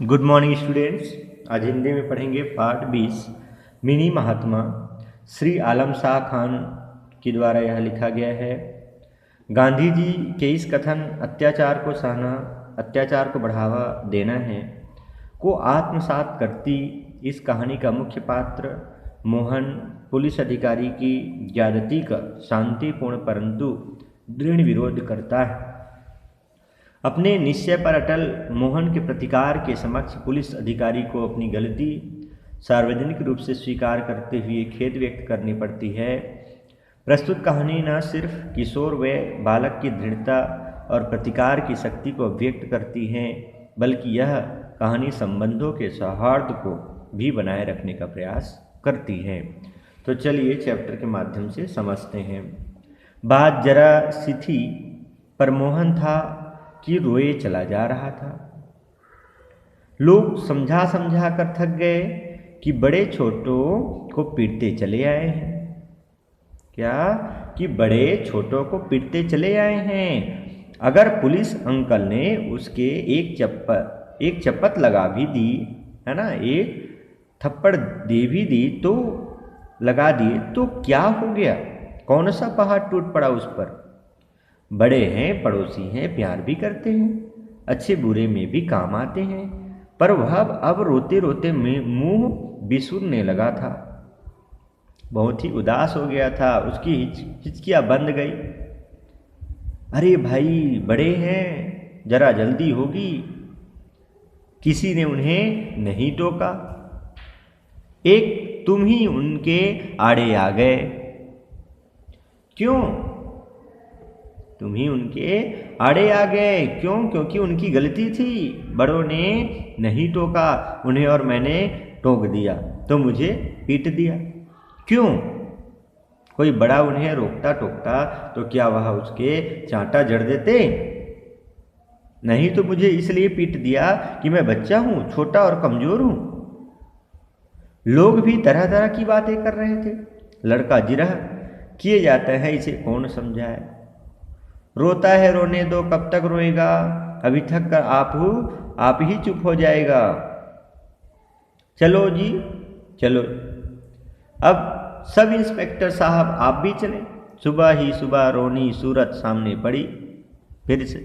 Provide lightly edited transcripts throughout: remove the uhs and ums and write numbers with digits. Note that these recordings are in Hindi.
Good morning students. आज हिंदी में पढ़ेंगे पार्ट 20 मिनी महात्मा। श्री आलम शाह खान के द्वारा यह लिखा गया है। गांधी जी के इस कथन अत्याचार को सहना, अत्याचार को बढ़ावा देना है को आत्मसात करती इस कहानी का मुख्य पात्र मोहन पुलिस अधिकारी की ज्यादती का शांतिपूर्ण परंतु दृढ़ विरोध करता है। अपने निश्चय पर अटल मोहन के प्रतिकार के समक्ष पुलिस अधिकारी को अपनी गलती सार्वजनिक रूप से स्वीकार करते हुए खेद व्यक्त करनी पड़ती है। प्रस्तुत कहानी न सिर्फ किशोर व बालक की दृढ़ता और प्रतिकार की शक्ति को व्यक्त करती है, बल्कि यह कहानी संबंधों के सौहार्द को भी बनाए रखने का प्रयास करती है। तो चलिए चैप्टर के माध्यम से समझते हैं। बात जरा सी थी, पर मोहन था कि रोए चला जा रहा था। लोग समझा समझा कर थक गए कि बड़े छोटों को पीटते चले आए हैं। क्या कि बड़े छोटों को पीटते चले आए हैं। अगर पुलिस अंकल ने उसके एक चपत लगा भी दी है ना, एक थप्पड़ दे भी दी तो लगा दिए तो क्या हो गया, कौन सा पहाड़ टूट पड़ा उस पर। बड़े हैं, पड़ोसी हैं, प्यार भी करते हैं, अच्छे बुरे में भी काम आते हैं। पर वह अब रोते रोते मुंह बिसुरने लगा था, बहुत ही उदास हो गया था। उसकी हिचकियां बंद गई। अरे भाई, बड़े हैं, जरा जल्दी होगी। किसी ने उन्हें नहीं टोका। एक तुम ही उनके आड़े आ गए। क्यों तुम ही उनके आड़े आ गए? क्यों? क्योंकि उनकी गलती थी। बड़ों ने नहीं टोका उन्हें और मैंने टोक दिया तो मुझे पीट दिया। क्यों? कोई बड़ा उन्हें रोकता टोकता तो क्या वह उसके चांटा जड़ देते? नहीं तो मुझे इसलिए पीट दिया कि मैं बच्चा हूं, छोटा और कमजोर हूं। लोग भी तरह तरह की बातें कर रहे थे। लड़का जिरह किए जाता है, इसे कौन समझाए। रोता है, रोने दो, कब तक रोएगा, अभी थक कर आप ही चुप हो जाएगा। चलो जी चलो। अब सब इंस्पेक्टर साहब आप भी चले। सुबह ही सुबह रोनी सूरत सामने पड़ी फिर से,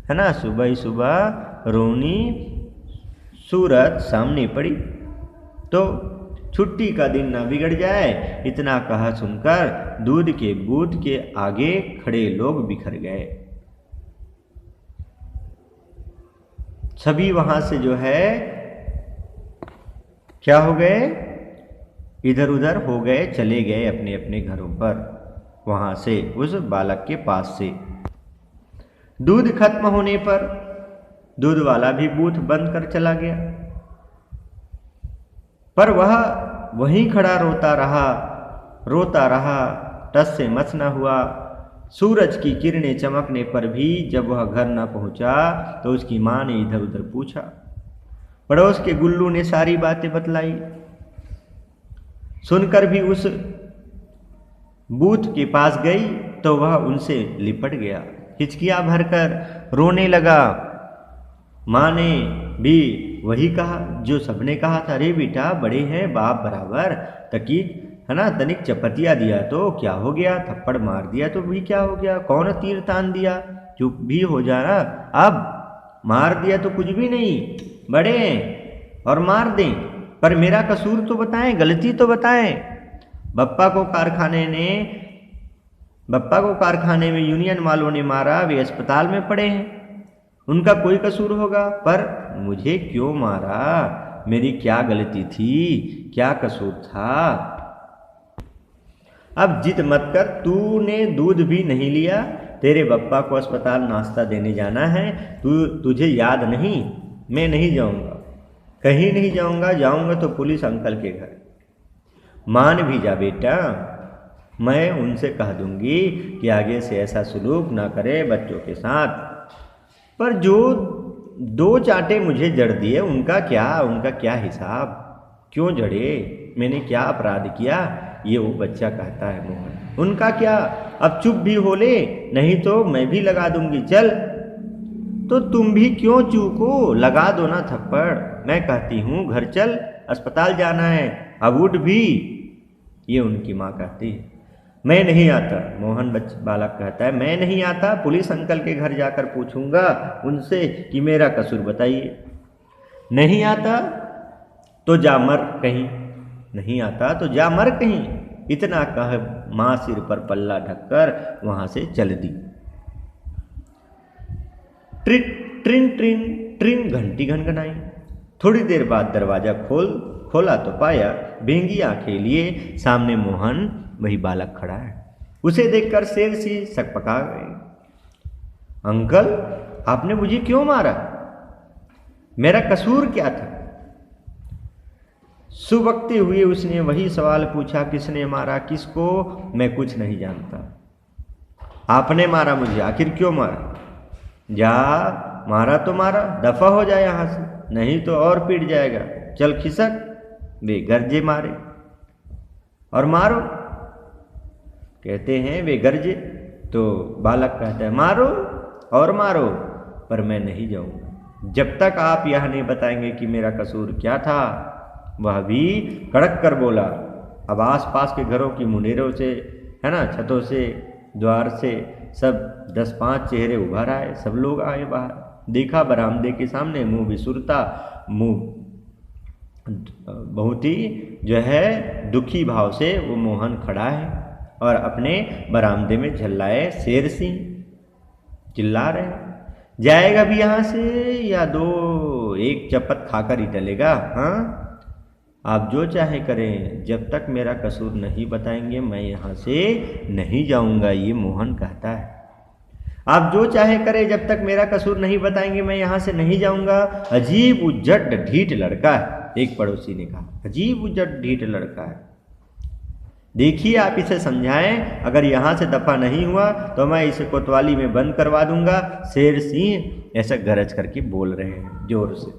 है ना। सुबह ही सुबह रोनी सूरत सामने पड़ी तो छुट्टी का दिन ना बिगड़ जाए, इतना कहा सुनकर दूध के बूथ के आगे खड़े लोग बिखर गए। सभी वहां से जो है क्या हो गए, इधर उधर हो गए, चले गए अपने अपने घरों पर। वहां से उस बालक के पास से दूध खत्म होने पर दूध वाला भी बूथ बंद कर चला गया, पर वह वहीं खड़ा रोता रहा, टस से मस न हुआ। सूरज की किरणें चमकने पर भी जब वह घर न पहुंचा तो उसकी मां ने इधर उधर पूछा। पड़ोस के गुल्लू ने सारी बातें बतलाई। सुनकर भी उस बूथ के पास गई तो वह उनसे लिपट गया, हिचकियां भरकर रोने लगा। मां ने भी वही कहा जो सबने कहा था। अरे बेटा, बड़े हैं, बाप बराबर, तकी है ना, तनिक चपतिया दिया तो क्या हो गया, थप्पड़ मार दिया तो भी क्या हो गया, कौन तीर तान दिया, चुप भी हो जाना। अब मार दिया तो कुछ भी नहीं, बड़े हैं और मार दें, पर मेरा कसूर तो बताएं, गलती तो बताएं। बप्पा को कारखाने में यूनियन वालों ने मारा, वे अस्पताल में पड़े हैं, उनका कोई कसूर होगा, पर मुझे क्यों मारा, मेरी क्या गलती थी, क्या कसूर था। अब जिद मत कर, तूने दूध भी नहीं लिया, तेरे बप्पा को अस्पताल नाश्ता देने जाना है, तुझे याद नहीं। मैं नहीं जाऊंगा, कहीं नहीं जाऊंगा, जाऊंगा तो पुलिस अंकल के घर। मान भी जा बेटा, मैं उनसे कह दूंगी कि आगे से ऐसा सलूक ना करे बच्चों के साथ। पर जो 2 चांटे मुझे जड़ दिए उनका क्या हिसाब, क्यों जड़े, मैंने क्या अपराध किया, ये वो बच्चा कहता है मोहन। उनका क्या, अब चुप भी हो ले, नहीं तो मैं भी लगा दूंगी। चल, तो तुम भी क्यों चूको, लगा दो ना थप्पड़। मैं कहती हूँ घर चल, अस्पताल जाना है, अब उठ भी। ये उनकी माँ कहती है। मैं नहीं आता, मोहन बालक कहता है, मैं नहीं आता, पुलिस अंकल के घर जाकर पूछूंगा उनसे कि मेरा कसूर बताइए। नहीं आता तो जा मर कहीं, नहीं आता तो जा मर कहीं। इतना कह माँ सिर पर पल्ला ढककर वहां से चल दी। ट्रिन ट्रिन ट्रिन ट्रिन घंटी घनघनाई। थोड़ी देर बाद दरवाजा खोला तो पाया बेंगी आंखें लिए सामने मोहन वही बालक खड़ा है। उसे देखकर शेर सी सकपका गई। अंकल, आपने मुझे क्यों मारा? मेरा कसूर क्या था? सुबकते हुए उसने वही सवाल पूछा, किसने मारा किसको? मैं कुछ नहीं जानता। आपने मारा मुझे, आखिर क्यों मारा? जा, मारा तो मारा, दफा हो जाए यहां से, नहीं तो और पीट जाएगा। चल खिसक। वे गरजे मारे और मारो। कहते हैं वे गरजे तो बालक कहता है मारो और मारो, पर मैं नहीं जाऊंगा जब तक आप यह नहीं बताएंगे कि मेरा कसूर क्या था। वह भी कड़क कर बोला। अब आस पास के घरों की मुंडेरों से, है ना, छतों से, द्वार से सब 10-5 चेहरे उभर आए। सब लोग आए बाहर। देखा बरामदे के सामने मुंह बिसुरता, मुंह बहुत ही जो है दुखी भाव से वो मोहन खड़ा है और अपने बरामदे में झल्लाए शेर सिंह चिल्ला रहे, जाएगा भी यहाँ से या दो एक चपत खाकर ही टलेगा। हाँ, आप जो चाहे करें, जब तक मेरा कसूर नहीं बताएंगे मैं यहाँ से नहीं जाऊँगा। ये मोहन कहता है। आप जो चाहे करें, जब तक मेरा कसूर नहीं बताएंगे मैं यहाँ से नहीं जाऊँगा। अजीब उज्जट ढीठ लड़का है, एक पड़ोसी ने कहा। अजीब उज्जट ढीठ लड़का है, देखिए आप इसे समझाएं, अगर यहाँ से दफा नहीं हुआ तो मैं इसे कोतवाली में बंद करवा दूंगा। शेर सिंह ऐसा गरज करके बोल रहे हैं जोर से।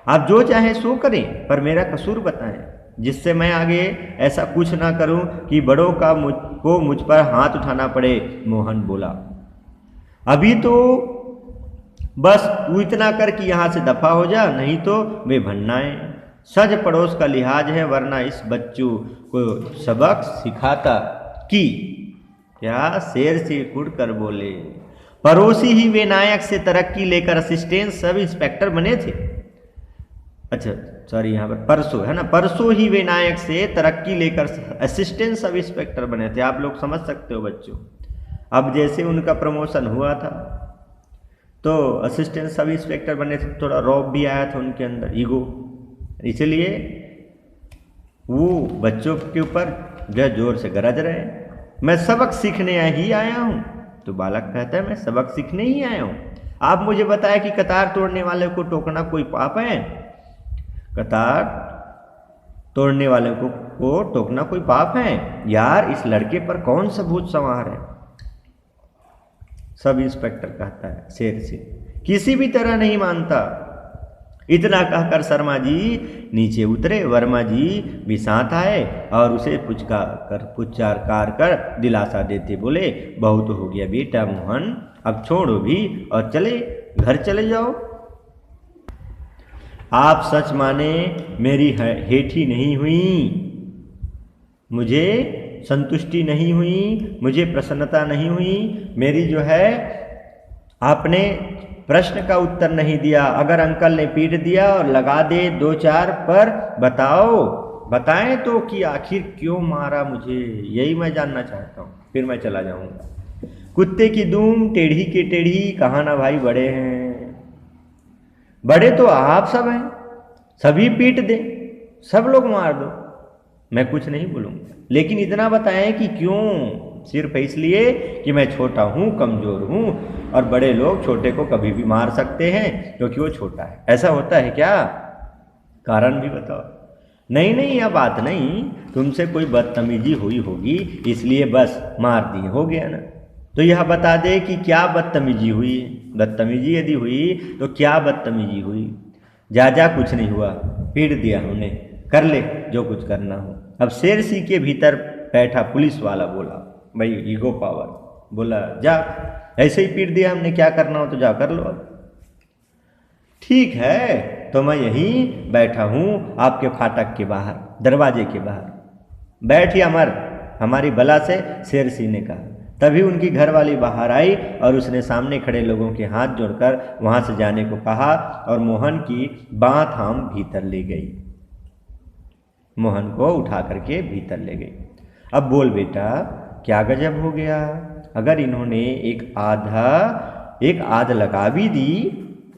आप जो चाहें सो करें, पर मेरा कसूर बताएं, जिससे मैं आगे ऐसा कुछ ना करूं कि बड़ों का मुझ पर हाथ उठाना पड़े। मोहन बोला, अभी तो बस तू इतना कर कि यहाँ से दफा हो जा, नहीं तो वे भन्नाएं। सज पड़ोस का लिहाज है, वरना इस बच्चों को सबक सिखाता कि। क्या शेर से कुड़ कर बोले। पड़ोसी ही वे नायक से तरक्की लेकर असिस्टेंट सब इंस्पेक्टर बने थे। अच्छा सॉरी, यहाँ पर परसों है ना, परसों ही वे नायक से तरक्की लेकर असिस्टेंट सब इंस्पेक्टर बने थे। आप लोग समझ सकते हो बच्चों। अब जैसे उनका प्रमोशन हुआ था तो असिस्टेंट सब इंस्पेक्टर बने थे, थोड़ा रौब भी आया था उनके अंदर, ईगो, इसलिए वो बच्चों के ऊपर जो जोर से गरज रहे, मैं सबक सीखने ही आया हूँ। तो बालक कहता है मैं सबक सीखने ही आया हूँ। आप मुझे बताया कि कतार तोड़ने वाले को टोकना कोई पाप है? कतार तोड़ने वाले को टोकना कोई पाप है? यार इस लड़के पर कौन सा भूत सवार है? सब इंस्पेक्टर कहता है शेर से, किसी भी तरह नहीं मानता। इतना कहकर शर्मा जी नीचे उतरे। वर्मा जी भी साथ आए और उसे पुचकार कर दिलासा देते बोले, बहुत हो गया बेटा मोहन, अब छोड़ो भी और चले घर चले जाओ। आप सच माने मेरी हेठी नहीं हुई, मुझे संतुष्टि नहीं हुई, मुझे प्रसन्नता नहीं हुई। मेरी जो है आपने प्रश्न का उत्तर नहीं दिया। अगर अंकल ने पीट दिया और लगा दे 2-4 पर बताएं तो कि आखिर क्यों मारा मुझे, यही मैं जानना चाहता हूँ, फिर मैं चला जाऊंगा। कुत्ते की दूम टेढ़ी के टेढ़ी, कहाँ ना भाई बड़े हैं। बड़े तो आप सब हैं, सभी पीट दे, सब लोग मार दो, मैं कुछ नहीं बोलूँगा, लेकिन इतना बताएं कि क्यों। सिर्फ इसलिए कि मैं छोटा हूँ, कमज़ोर हूँ, और बड़े लोग छोटे को कभी भी मार सकते हैं क्योंकि वो छोटा है। ऐसा होता है क्या? कारण भी बताओ। नहीं नहीं, यह बात नहीं, तुमसे कोई बदतमीजी हुई होगी इसलिए बस मार दिए, हो गया ना। तो यह बता दे कि क्या बदतमीजी हुई। बदतमीजी यदि हुई तो क्या बदतमीजी हुई? जा कुछ नहीं हुआ, पीट दिया हमने, कर ले जो कुछ करना हो। अब शेर सिंह के भीतर बैठा पुलिस वाला बोला, भाई ईगो पावर, बोला जा, ऐसे ही पीट दिया हमने, क्या करना हो तो जा कर लो। अब ठीक है, तो मैं यहीं बैठा हूँ आपके फाटक के बाहर, दरवाजे के बाहर। बैठ या मर, हमारी बला से शेरसिंह ने कहा। तभी उनकी घरवाली बाहर आई और उसने सामने खड़े लोगों के हाथ जोड़कर वहाँ से जाने को कहा और मोहन की बाँह थाम भीतर ले गई। मोहन को उठा करके भीतर ले गई। अब बोल बेटा, क्या गजब हो गया। अगर इन्होंने एक आध लगा भी दी,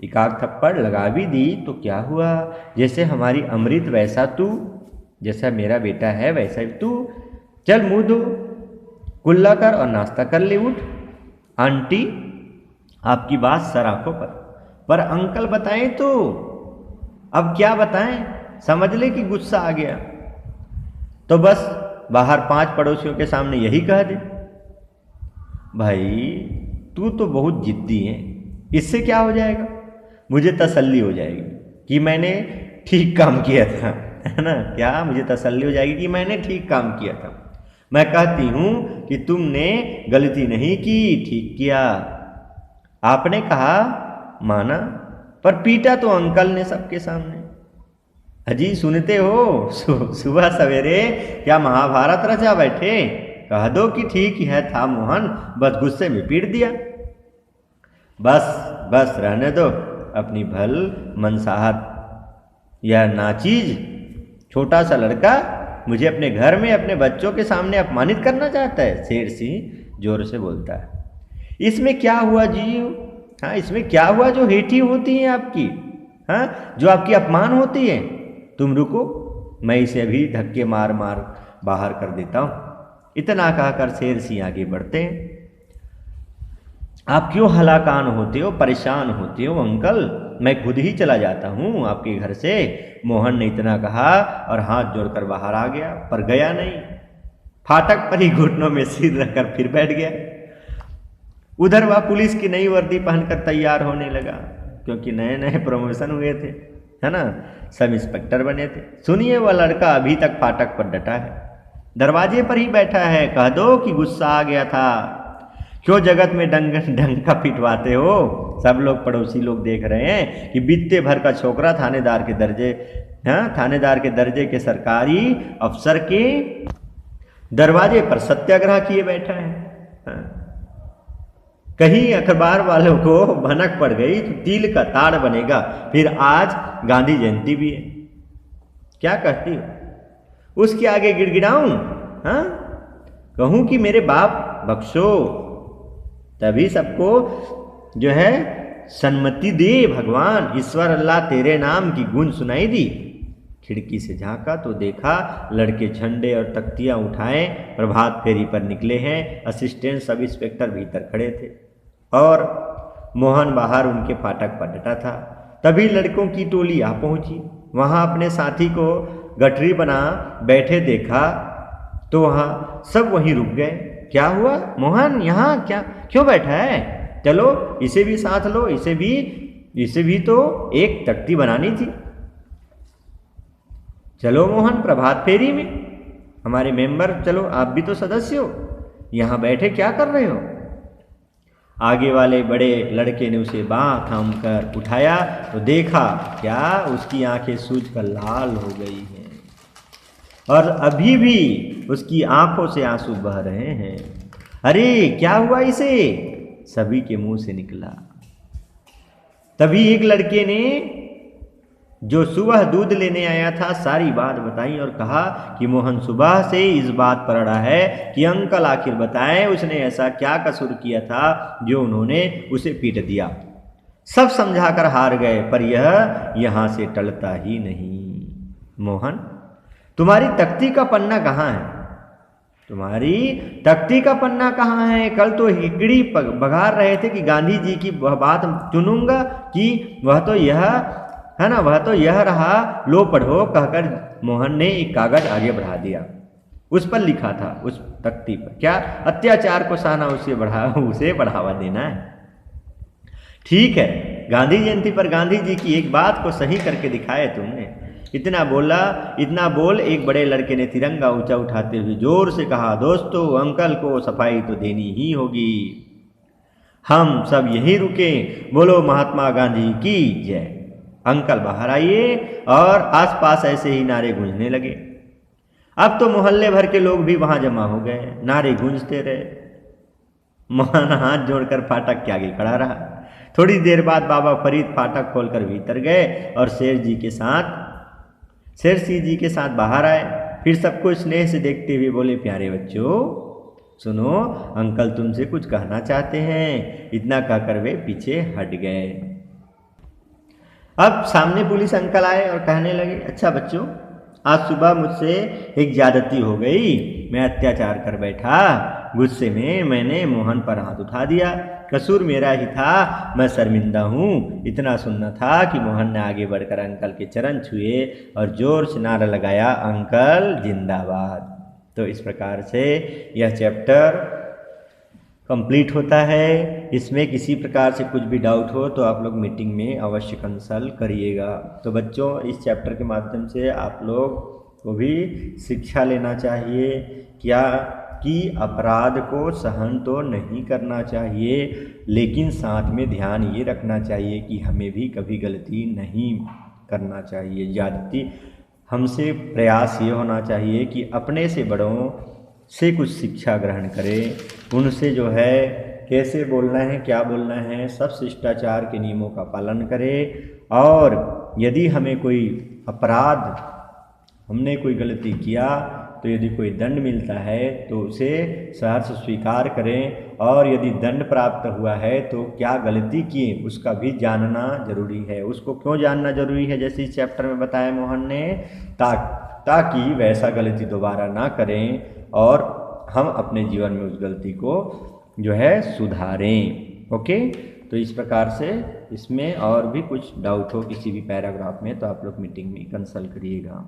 एक आध थप्पड़ लगा भी दी तो क्या हुआ। जैसे हमारी अमृत वैसा तू, जैसा मेरा बेटा है वैसा ही तू। चल मुँह धो, कुल्ला कर और नाश्ता कर ले, उठ। आंटी आपकी बात सर आंखों पर अंकल बताएं तो। अब क्या बताएं, समझ ले कि गुस्सा आ गया तो बस बाहर 5 पड़ोसियों के सामने यही कह दे। भाई तू तो बहुत जिद्दी है, इससे क्या हो जाएगा, मुझे तसल्ली हो जाएगी कि मैंने ठीक काम किया था, है ना। क्या मुझे तसल्ली हो जाएगी कि मैंने ठीक काम किया था। मैं कहती हूँ कि तुमने गलती नहीं की, ठीक किया। आपने कहा माना, पर पीटा तो अंकल ने सबके सामने। अजी सुनते हो, सुबह सवेरे क्या महाभारत रचा बैठे। कह दो कि ठीक है था मोहन, बस गुस्से में पीट दिया। बस रहने दो अपनी भल मनसाहत। यह नाचीज छोटा सा लड़का मुझे अपने घर में अपने बच्चों के सामने अपमानित करना चाहता है। शेरसिंह जोर से बोलता है। इसमें क्या हुआ जी, हाँ इसमें क्या हुआ जो हेठी होती है आपकी, हाँ जो आपकी अपमान होती है। तुम रुको, मैं इसे अभी धक्के मार मार बाहर कर देता हूँ। इतना कहकर शेरसिंह आगे बढ़ते हैं। आप क्यों हलाकान होते हो, परेशान होते हो अंकल, मैं खुद ही चला जाता हूँ आपके घर से। मोहन ने इतना कहा और हाथ जोड़कर बाहर आ गया, पर गया नहीं। फाटक पर ही घुटनों में सिर रखकर फिर बैठ गया। उधर वह पुलिस की नई वर्दी पहनकर तैयार होने लगा, क्योंकि नए नए प्रमोशन हुए थे, है ना, सब इंस्पेक्टर बने थे। सुनिए, वह लड़का अभी तक फाटक पर डटा है, दरवाजे पर ही बैठा है। कह दो कि गुस्सा आ गया था। क्यों जगत में डंका पिटवाते हो। सब लोग पड़ोसी लोग देख रहे हैं कि बीते भर का छोकरा थानेदार के दर्जे के सरकारी अफसर के दरवाजे पर सत्याग्रह किए बैठा है। हाँ? कहीं अखबार वालों को भनक पड़ गई तो तिल का ताड़ बनेगा। फिर आज गांधी जयंती भी है, क्या कहती हो। उसके आगे गिड़गिड़ाऊं, हाँ कहूं कि मेरे बाप बख्शो, तभी सबको जो है सन्मति दे भगवान। ईश्वर अल्लाह तेरे नाम की गूंज सुनाई दी। खिड़की से झांका तो देखा लड़के झंडे और तख्तियां उठाए प्रभात फेरी पर निकले हैं। असिस्टेंट सब इंस्पेक्टर भीतर खड़े थे और मोहन बाहर उनके फाटक पर डटा था। तभी लड़कों की टोली आ पहुंची। वहां अपने साथी को गठरी बना बैठे देखा तो वहां सब वहीं रुक गए। क्या हुआ मोहन, यहाँ क्या क्यों बैठा है, चलो इसे भी साथ लो, इसे भी तो एक तख्ती बनानी थी। चलो मोहन प्रभात फेरी में, हमारे मेंबर चलो, आप भी तो सदस्य हो, यहाँ बैठे क्या कर रहे हो। आगे वाले बड़े लड़के ने उसे बाँह थाम कर उठाया तो देखा क्या उसकी आंखें सूजकर लाल हो गई हैं और अभी भी उसकी आंखों से आंसू बह रहे हैं। अरे क्या हुआ इसे, सभी के मुंह से निकला। तभी एक लड़के ने जो सुबह दूध लेने आया था सारी बात बताई और कहा कि मोहन सुबह से इस बात पर अड़ा है कि अंकल आखिर बताएं उसने ऐसा क्या कसूर किया था जो उन्होंने उसे पीट दिया। सब समझाकर हार गए पर यह यहाँ से टलता ही नहीं। मोहन तुम्हारी तख्ती का पन्ना कहाँ है, तुम्हारी तख्ती का पन्ना कहाँ है। कल तो हिकड़ी बघार रहे थे कि गांधी जी की वह बात चुनूंगा कि वह तो यह है ना, वह तो यह रहा, लो पढ़ो कहकर मोहन ने एक कागज आगे बढ़ा दिया। उस पर लिखा था, उस तख्ती पर, क्या अत्याचार को सहना उसे बढ़ावा देना है। ठीक है, गांधी जयंती पर गांधी जी की एक बात को सही करके दिखाए तुमने। इतना बोल एक बड़े लड़के ने तिरंगा ऊंचा उठाते हुए जोर से कहा, दोस्तों अंकल को सफाई तो देनी ही होगी, हम सब यहीं रुके, बोलो महात्मा गांधी की जय। अंकल बाहर आइए, और आसपास ऐसे ही नारे गूंजने लगे। अब तो मोहल्ले भर के लोग भी वहां जमा हो गए, नारे गूंजते रहे। मोहन हाथ जोड़कर फाटक के आगे खड़ा रहा। थोड़ी देर बाद बाबा फरीद फाटक खोलकर भीतर गए और शेर सिंह जी के साथ बाहर आए। फिर सबको स्नेह से देखते हुए बोले, प्यारे बच्चों सुनो, अंकल तुमसे कुछ कहना चाहते हैं। इतना कहकर वे पीछे हट गए। अब सामने पुलिस अंकल आए और कहने लगे, अच्छा बच्चों, आज सुबह मुझसे एक ज्यादती हो गई। मैं अत्याचार कर बैठा, गुस्से में मैंने मोहन पर हाथ उठा दिया। कसूर मेरा ही था, मैं शर्मिंदा हूँ। इतना सुनना था कि मोहन ने आगे बढ़कर अंकल के चरण छुए और जोर से नारा लगाया, अंकल जिंदाबाद। तो इस प्रकार से यह चैप्टर कंप्लीट होता है। इसमें किसी प्रकार से कुछ भी डाउट हो तो आप लोग मीटिंग में अवश्य कंसल्ट करिएगा। तो बच्चों, इस चैप्टर के माध्यम से आप लोग को भी शिक्षा लेना चाहिए क्या कि अपराध को सहन तो नहीं करना चाहिए, लेकिन साथ में ध्यान ये रखना चाहिए कि हमें भी कभी गलती नहीं करना चाहिए। ज्यादती हमसे प्रयास ये होना चाहिए कि अपने से बड़ों से कुछ शिक्षा ग्रहण करें, उनसे जो है कैसे बोलना है, क्या बोलना है, सब शिष्टाचार के नियमों का पालन करें। और यदि हमें कोई अपराध, हमने कोई गलती किया तो यदि कोई दंड मिलता है तो उसे सहर्ष स्वीकार करें, और यदि दंड प्राप्त हुआ है तो क्या गलती की उसका भी जानना जरूरी है। उसको क्यों जानना जरूरी है, जैसे इस चैप्टर में बताया मोहन ने, ताकि वैसा गलती दोबारा ना करें और हम अपने जीवन में उस गलती को जो है सुधारें। ओके, तो इस प्रकार से इसमें और भी कुछ डाउट हो किसी भी पैराग्राफ में तो आप लोग मीटिंग में कंसल्ट करिएगा।